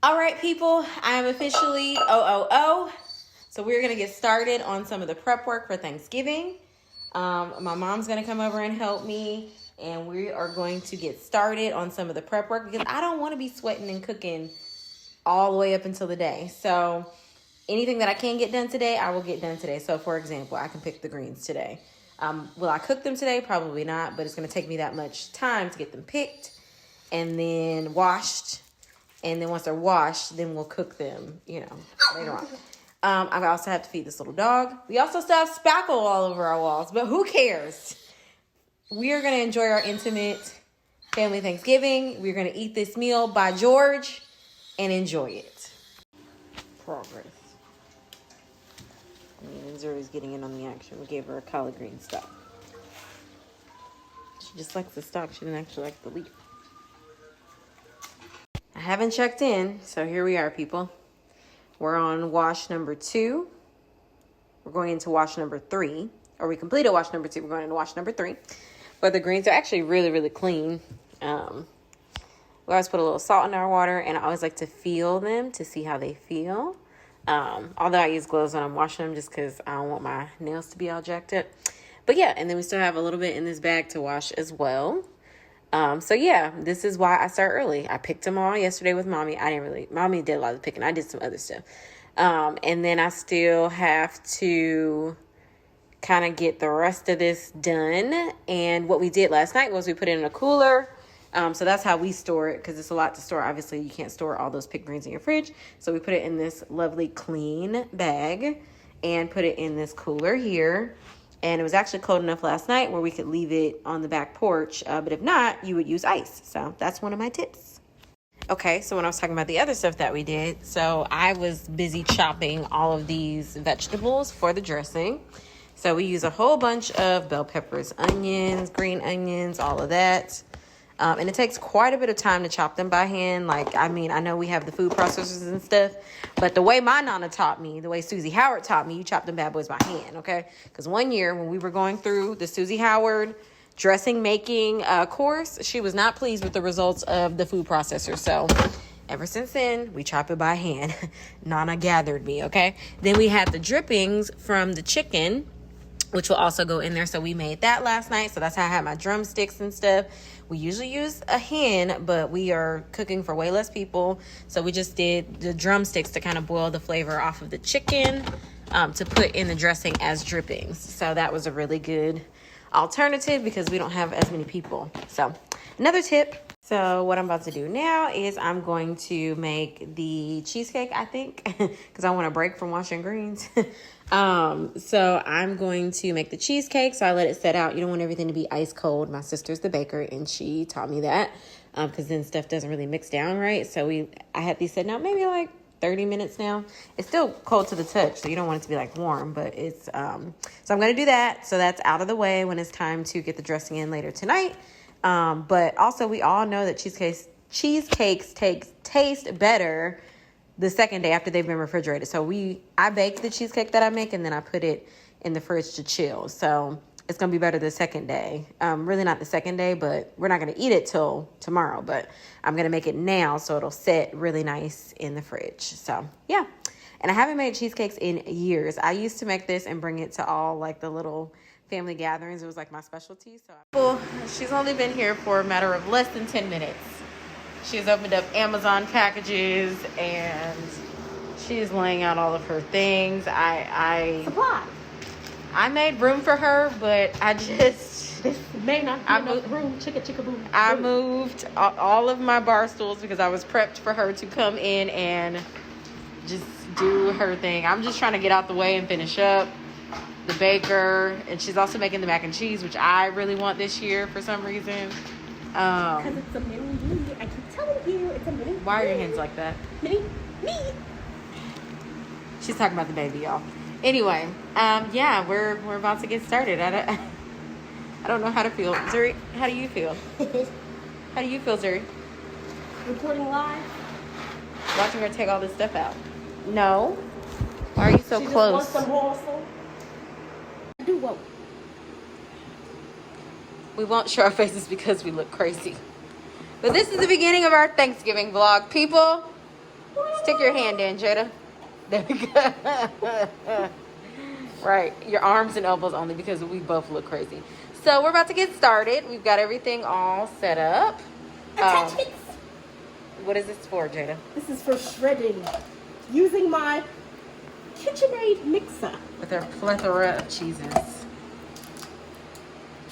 All right, people, I am officially OOO. So we're going to get started on some of the prep work for Thanksgiving. My mom's going to come over and help me, and we are going to get started on some of the prep work because I don't want to be sweating and cooking all the way up until the day. So anything that I can get done today, I will get done today. So for example, I can pick the greens today. Will I cook them today? Probably not, but it's going to take me that much time to get them picked and then washed. And then once they're washed, then we'll cook them, later on. I also have to feed this little dog. We also still have spackle all over our walls, but who cares? We are going to enjoy our intimate family Thanksgiving. We're going to eat this meal by George and enjoy it. Progress. And Zuri's getting in on the action. We gave her a collard green stock. She just likes the stock. She didn't actually like the leaf. I haven't checked in, so here we are, people. We're on wash number 2. We're going into wash number 3. Or we completed wash number 2. We're going into wash number 3. But the greens are actually really, really clean. We always put a little salt in our water, and I always like to feel them to see how they feel. Although I use gloves when I'm washing them just because I don't want my nails to be all jacked up. But yeah, and then we still have a little bit in this bag to wash as well. So yeah, this is why I start early. I picked them all yesterday with mommy. Mommy did a lot of picking. I did some other stuff. And then I still have to kind of get the rest of this done. And what we did last night was we put it in a cooler. So that's how we store it because it's a lot to store. Obviously, you can't store all those picked greens in your fridge. So we put it in this lovely clean bag and put it in this cooler here. And it was actually cold enough last night where we could leave it on the back porch. But if not, you would use ice. So that's one of my tips. Okay, so when I was talking about the other stuff that we did, so I was busy chopping all of these vegetables for the dressing. So we use a whole bunch of bell peppers, onions, green onions, all of that. And it takes quite a bit of time to chop them by hand. I know we have the food processors and stuff, but the way my nana taught me, the way Susie Howard taught me, you chop them bad boys by hand, okay? Because one year when we were going through the Susie Howard dressing making course, she was not pleased with the results of the food processor. So ever since then, we chop it by hand. Nana gathered me, okay? Then we had the drippings from the chicken, which will also go in there. So we made that last night. So that's how I had my drumsticks and stuff. We usually use a hen, but we are cooking for way less people. So we just did the drumsticks to kind of boil the flavor off of the chicken to put in the dressing as drippings. So that was a really good alternative because we don't have as many people. So another tip. So what I'm about to do now is I'm going to make the cheesecake, I think, because I want a break from washing greens. So I'm going to make the cheesecake. So I let it set out. You don't want everything to be ice cold. My sister's the baker and she taught me that, because then stuff doesn't really mix down right. So I had these setting out maybe like 30 minutes now. It's still cold to the touch, so you don't want it to be like warm, but it's, so I'm going to do that. So that's out of the way when it's time to get the dressing in later tonight. But also we all know that cheesecakes taste better the second day after they've been refrigerated. So I bake the cheesecake that I make and then I put it in the fridge to chill. So it's going to be better the second day. Really not the second day, but we're not going to eat it till tomorrow, but I'm going to make it now so it'll sit really nice in the fridge. So yeah. And I haven't made cheesecakes in years. I used to make this and bring it to all like the little family gatherings. It was like my specialty. So she's only been here for a matter of less than 10 minutes. She's opened up Amazon packages and she's laying out all of her things. I made room for her, but I just may not have enough room. Chicka boom. I moved all of my bar stools because I was prepped for her to come in and just do her thing. I'm just trying to get out the way and finish up the baker, and she's also making the mac and cheese, which I really want this year for some reason. Because it's a mini me. I keep telling you, it's a mini. Why are your hands like that? Mini me. She's talking about the baby, y'all. Anyway, yeah, we're about to get started. I don't know how to feel. Zuri, how do you feel? How do you feel, Zuri? Recording live. Watching her take all this stuff out. No. Why are you so close? Just wants some morsel. I do won't. We won't show our faces because we look crazy. But this is the beginning of our Thanksgiving vlog, people. Stick your hand in, Jada. There we go. Right, your arms and elbows only because we both look crazy. So we're about to get started. We've got everything all set up. Attachments. What is this for, Jada? This is for shredding. Using my KitchenAid mixer. With our plethora of cheeses.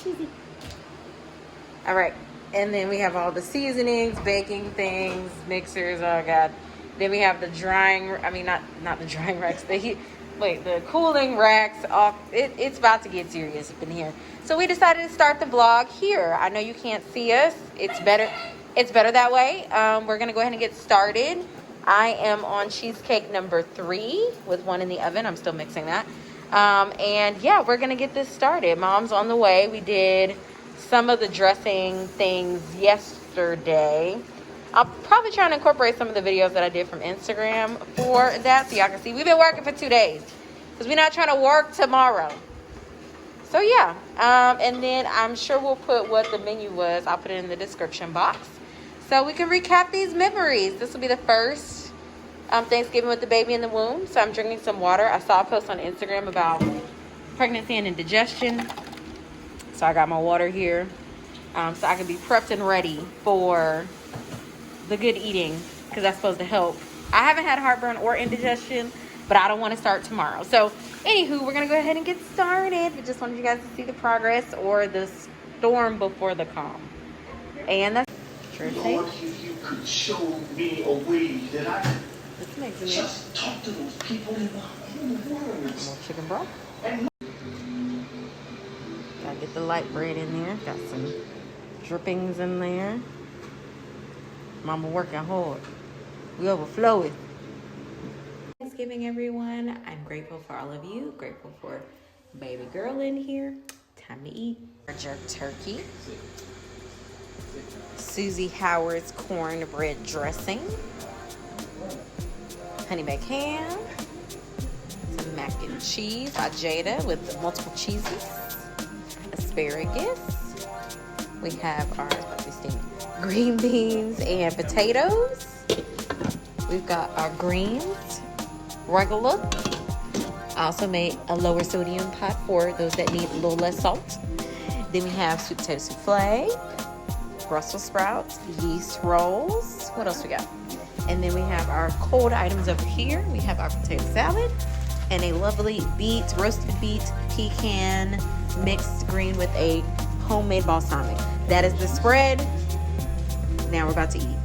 Cheesy. All right, and then we have all the seasonings, baking things, mixers. Oh God. Then we have the drying. I mean, not the drying racks. The cooling racks. It's about to get serious up in here. So we decided to start the vlog here. I know you can't see us. It's better. It's better that way. We're gonna go ahead and get started. I am on cheesecake number 3 with one in the oven. I'm still mixing that. And yeah, we're gonna get this started. Mom's on the way. We did some of the dressing things yesterday. I'll probably try to incorporate some of the videos that I did from Instagram for that so y'all can see. We've been working for 2 days because we're not trying to work tomorrow. So yeah, and then I'm sure we'll put what the menu was. I'll put it in the description box so we can recap these memories. This will be the first Thanksgiving with the baby in the womb. So I'm drinking some water. I saw a post on Instagram about pregnancy and indigestion. So I got my water here so I can be prepped and ready for the good eating because that's supposed to help. I haven't had heartburn or indigestion, but I don't want to start tomorrow. So anywho, we're gonna go ahead and get started. I just wanted you guys to see the progress or the storm before the calm. And that's true. Lord, if you could show me a way that I could just just talk to those people in the whole world. chicken broth. Gotta get the light bread in there. Got some drippings in there. Mama working hard. We overflowing. Thanksgiving, everyone. I'm grateful for all of you. Grateful for baby girl in here. Time to eat. Jerk turkey. Susie Howard's cornbread dressing. Honey baked ham. Some mac and cheese by Jada with multiple cheeses. Asparagus. We have our green beans and potatoes. We've got our greens, regular. I also made a lower sodium pot for those that need a little less salt. Then we have sweet potato souffle, Brussels sprouts, yeast rolls. What else we got? And then we have our cold items over here. We have our potato salad and a lovely roasted beet pecan mixed green with a homemade balsamic. That is the spread. Now we're about to eat.